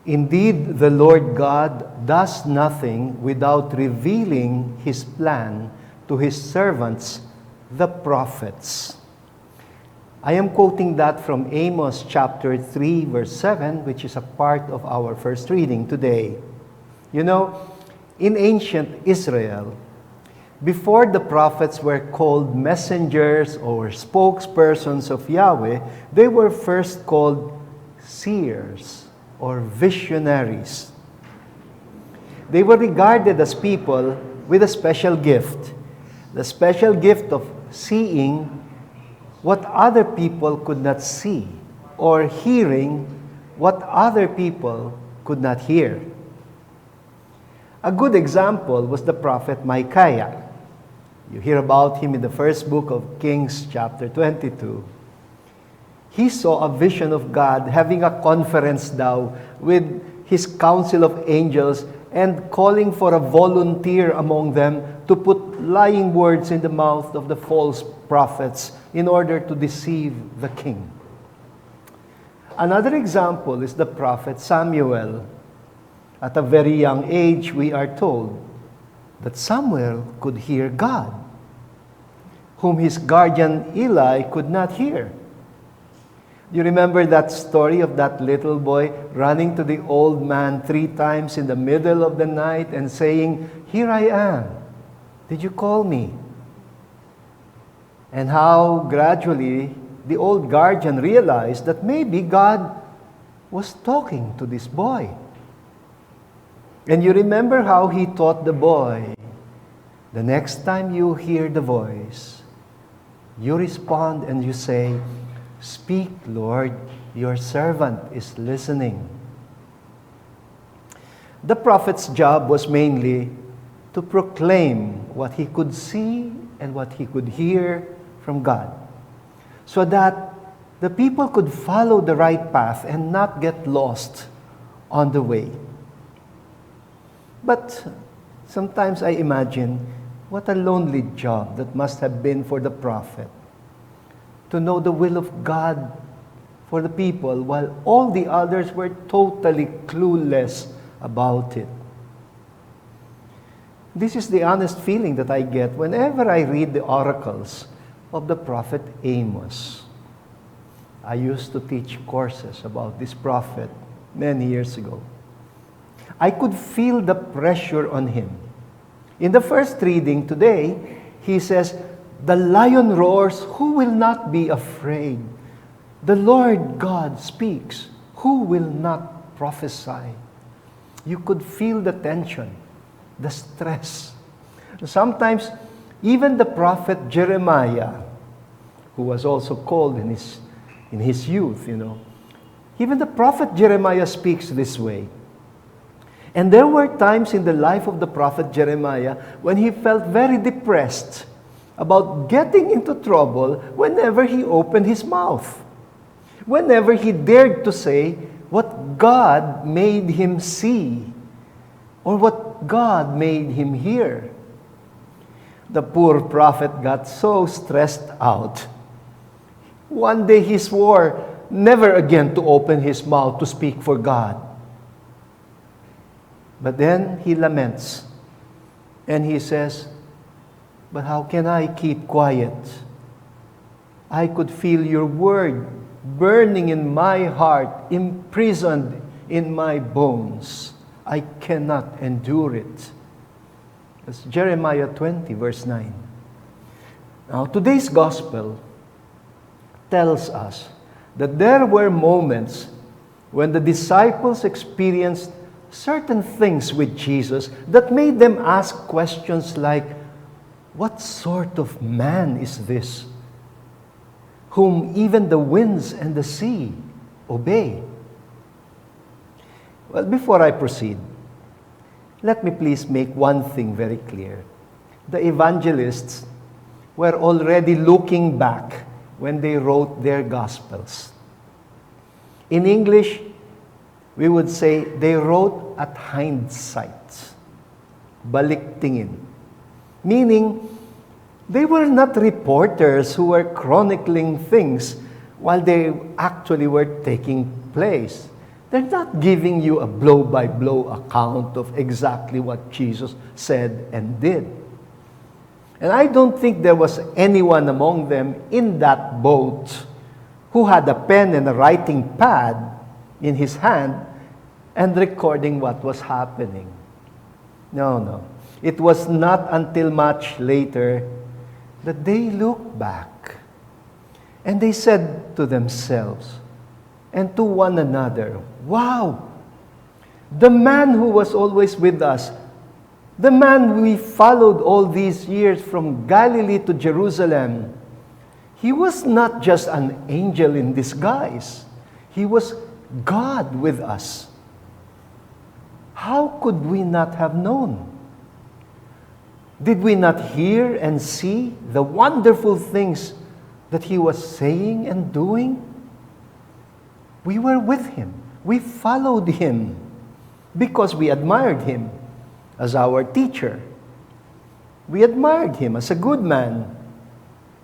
Indeed, the Lord God does nothing without revealing His plan to His servants, the prophets. I am quoting that from Amos chapter 3, verse 7, which is a part of our first reading today. You know, in ancient Israel, before the prophets were called messengers or spokespersons of Yahweh, they were first called seers or visionaries. They were regarded as people with a special gift, the special gift of seeing what other people could not see, or hearing what other people could not hear. A good example was the prophet Micaiah. You hear about him in the first book of Kings, chapter 22. He saw a vision of God having a conference now with his council of angels and calling for a volunteer among them to put lying words in the mouth of the false prophets in order to deceive the king. Another example is the prophet Samuel. At a very young age, we are told that Samuel could hear God, whom his guardian Eli could not hear. You remember that story of that little boy running to the old man 3 times in the middle of the night and saying, "Here I am. Did you call me?" And how gradually the old guardian realized that maybe God was talking to this boy. And you remember how he taught the boy, the next time you hear the voice, you respond and you say, "Speak, Lord, your servant is listening." The prophet's job was mainly to proclaim what he could see and what he could hear from God, so that the people could follow the right path and not get lost on the way. But sometimes I imagine what a lonely job that must have been for the prophet, to know the will of God for the people while all the others were totally clueless about it. This is the honest feeling that I get whenever I read the oracles of the prophet Amos. I used to teach courses about this prophet many years ago. I could feel the pressure on him. In the first reading today, he says, "The lion roars, who will not be afraid? The Lord God speaks, who will not prophesy?" You could feel the tension, the stress. Sometimes, even the prophet Jeremiah, who was also called in his youth, even the prophet Jeremiah speaks this way. And there were times in the life of the prophet Jeremiah when he felt very depressed about getting into trouble whenever he opened his mouth, whenever he dared to say what God made him see or what God made him hear. The poor prophet got so stressed out. One day he swore never again to open his mouth to speak for God. But then he laments and he says, "But how can I keep quiet? I could feel your word burning in my heart, imprisoned in my bones. I cannot endure it." That's Jeremiah 20, verse 9. Now, today's gospel tells us that there were moments when the disciples experienced certain things with Jesus that made them ask questions like, "What sort of man is this, whom even the winds and the sea obey?" Well, before I proceed, let me please make one thing very clear. The evangelists were already looking back when they wrote their gospels. In English, we would say they wrote at hindsight, balik tingin. Meaning, they were not reporters who were chronicling things while they actually were taking place. They're not giving you a blow-by-blow account of exactly what Jesus said and did. And I don't think there was anyone among them in that boat who had a pen and a writing pad in his hand and recording what was happening. No. It was not until much later that they looked back and they said to themselves and to one another, "Wow, the man who was always with us, the man we followed all these years from Galilee to Jerusalem, he was not just an angel in disguise. He was God with us. How could we not have known? Did we not hear and see the wonderful things that he was saying and doing? We were with him. We followed him because we admired him as our teacher. We admired him as a good man.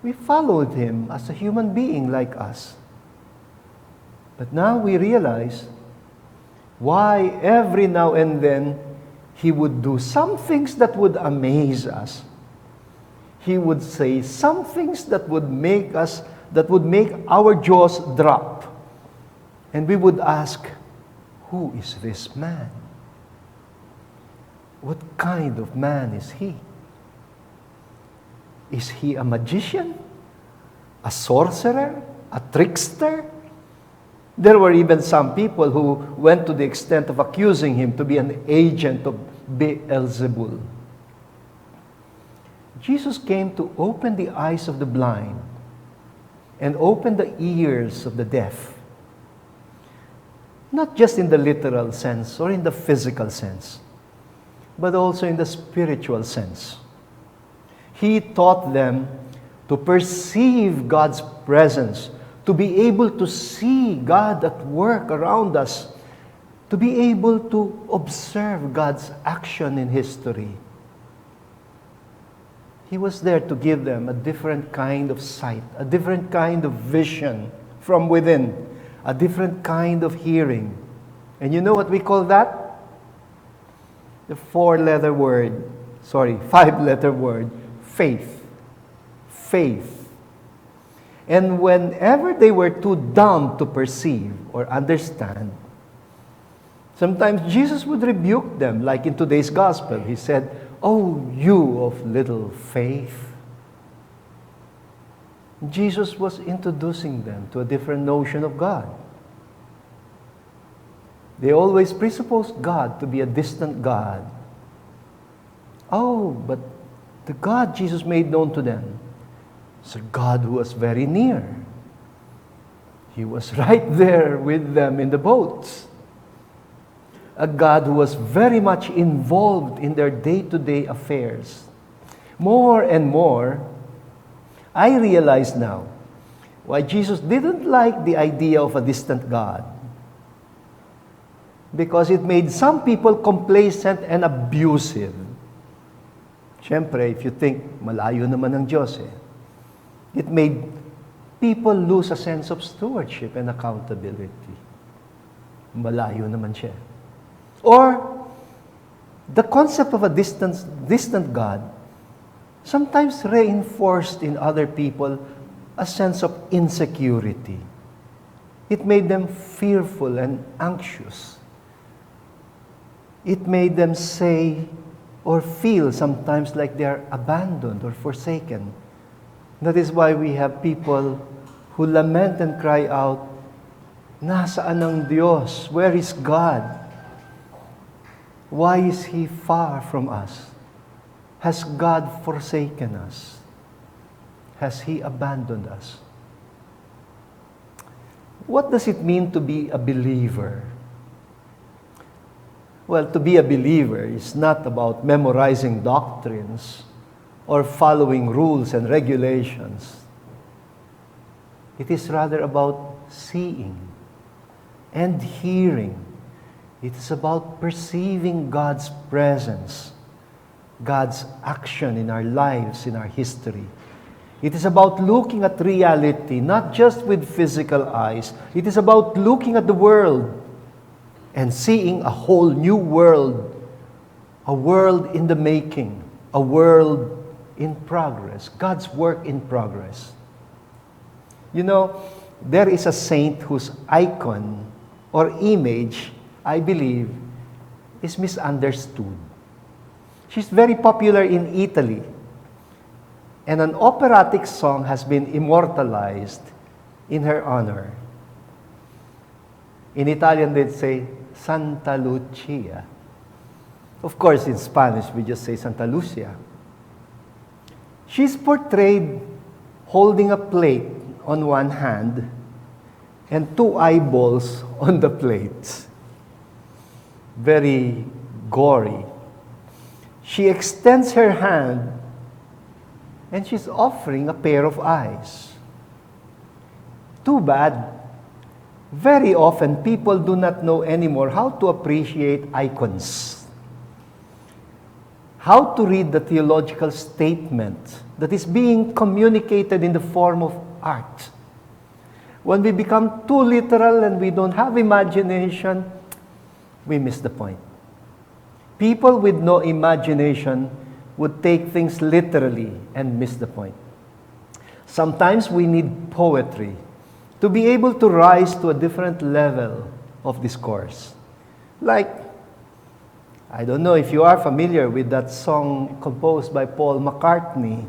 We followed him as a human being like us. But now we realize why every now and then he would do some things that would amaze us. He would say some things that would make our jaws drop. And we would ask, who is this man? What kind of man is he? Is he a magician? A sorcerer? A trickster? There were even some people who went to the extent of accusing him to be an agent of Beelzebul. Jesus came to open the eyes of the blind and open the ears of the deaf. Not just in the literal sense or in the physical sense, but also in the spiritual sense. He taught them to perceive God's presence, to be able to see God at work around us, to be able to observe God's action in history. He was there to give them a different kind of sight, a different kind of vision from within, a different kind of hearing. And you know what we call that? The five-letter word, faith. Faith. And whenever they were too dumb to perceive or understand, sometimes Jesus would rebuke them, like in today's gospel. He said, "Oh, you of little faith." Jesus was introducing them to a different notion of God. They always presupposed God to be a distant God. Oh, but the God Jesus made known to them is a God who was very near. He was right there with them in the boats. A God who was very much involved in their day-to-day affairs. More and more, I realize now why Jesus didn't like the idea of a distant God. Because it made some people complacent and abusive. Siyempre, if you think, malayo naman ang Diyos eh. It made people lose a sense of stewardship and accountability. Malayo naman siya. Or, the concept of a distant God sometimes reinforced in other people a sense of insecurity. It made them fearful and anxious. It made them say or feel sometimes like they are abandoned or forsaken. That is why we have people who lament and cry out, "Nasaan ang Diyos? Where is God? Why is He far from us? Has God forsaken us? Has He abandoned us?" What does it mean to be a believer? Well, to be a believer is not about memorizing doctrines or following rules and regulations. It is rather about seeing and hearing. It is about perceiving God's presence, God's action in our lives, in our history. It is about looking at reality, not just with physical eyes. It is about looking at the world and seeing a whole new world, a world in the making, a world in progress, God's work in progress. You know, there is a saint whose icon or image, I believe, is misunderstood. She's very popular in Italy, and an operatic song has been immortalized in her honor. In Italian, they'd say, Santa Lucia. Of course, in Spanish, we just say Santa Lucia. She's portrayed holding a plate on one hand and two eyeballs on the plate. Very gory. She extends her hand and she's offering a pair of eyes. Too bad. Very often, people do not know anymore how to appreciate icons, how to read the theological statement that is being communicated in the form of art. When we become too literal and we don't have imagination, we miss the point. People with no imagination would take things literally and miss the point. Sometimes we need poetry to be able to rise to a different level of discourse. Like, I don't know if you are familiar with that song composed by Paul McCartney,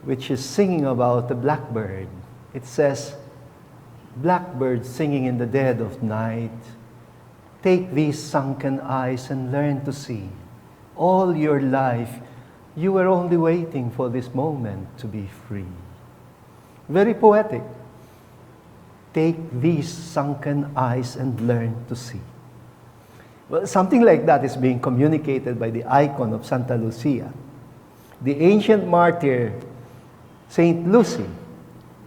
which is singing about the blackbird. It says, "Blackbird singing in the dead of night, take these sunken eyes and learn to see. All your life, you were only waiting for this moment to be free." Very poetic. Take these sunken eyes and learn to see. Well, something like that is being communicated by the icon of Santa Lucia, the ancient martyr, Saint Lucy.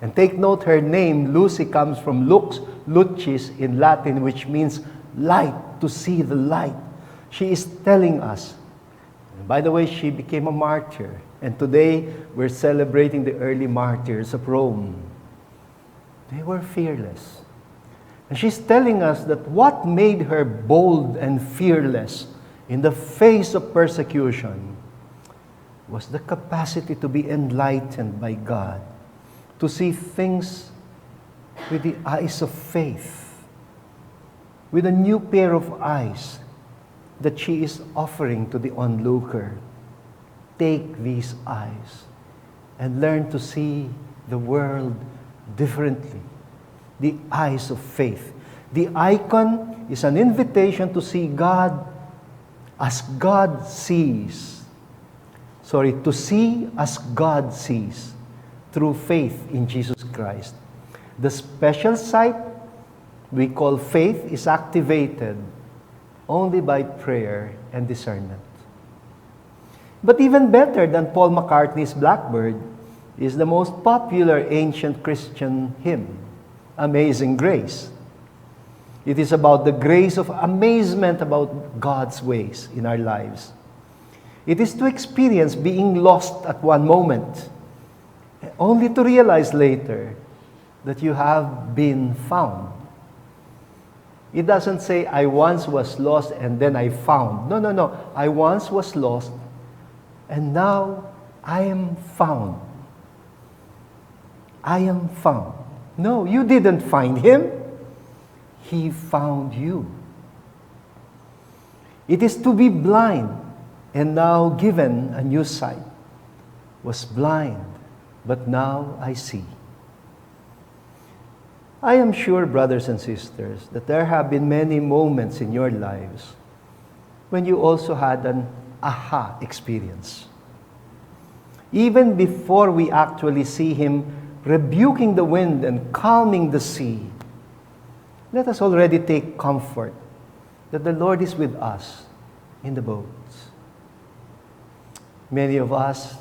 And take note, her name, Lucy, comes from lux, lucis in Latin, which means light, to see the light. She is telling us. And by the way, she became a martyr. And today, we're celebrating the early martyrs of Rome. They were fearless. And she's telling us that what made her bold and fearless in the face of persecution was the capacity to be enlightened by God, to see things with the eyes of faith, with a new pair of eyes that she is offering to the onlooker. Take these eyes and learn to see the world differently. The eyes of faith. The icon is an invitation to see God as God sees. To see as God sees through faith in Jesus Christ. The special sight we call faith is activated only by prayer and discernment. But even better than Paul McCartney's Blackbird is the most popular ancient Christian hymn, Amazing Grace. It is about the grace of amazement about God's ways in our lives. It is to experience being lost at one moment, only to realize later that you have been found. It doesn't say, I once was lost and then I found. No. I once was lost and now I am found. I am found. No, you didn't find him. He found you. It is to be blind and now given a new sight. Was blind, but now I see. I am sure, brothers and sisters, that there have been many moments in your lives when you also had an aha experience. Even before we actually see him rebuking the wind and calming the sea, let us already take comfort that the Lord is with us in the boats. Many of us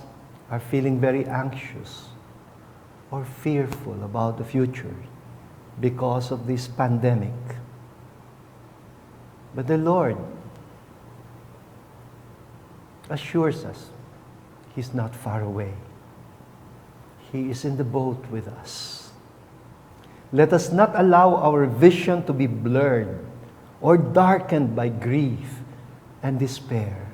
are feeling very anxious or fearful about the future because of this pandemic. But the Lord assures us He's not far away. He is in the boat with us. Let us not allow our vision to be blurred or darkened by grief and despair.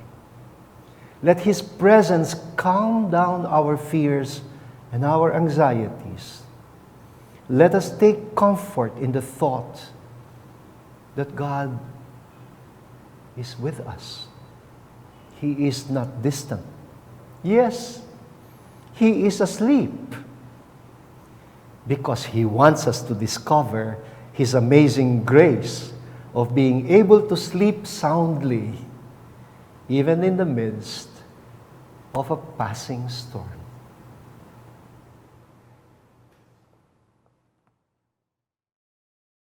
Let His presence calm down our fears and our anxieties. Let us take comfort in the thought that God is with us. He is not distant. Yes, He is asleep, because He wants us to discover His amazing grace of being able to sleep soundly, even in the midst of a passing storm.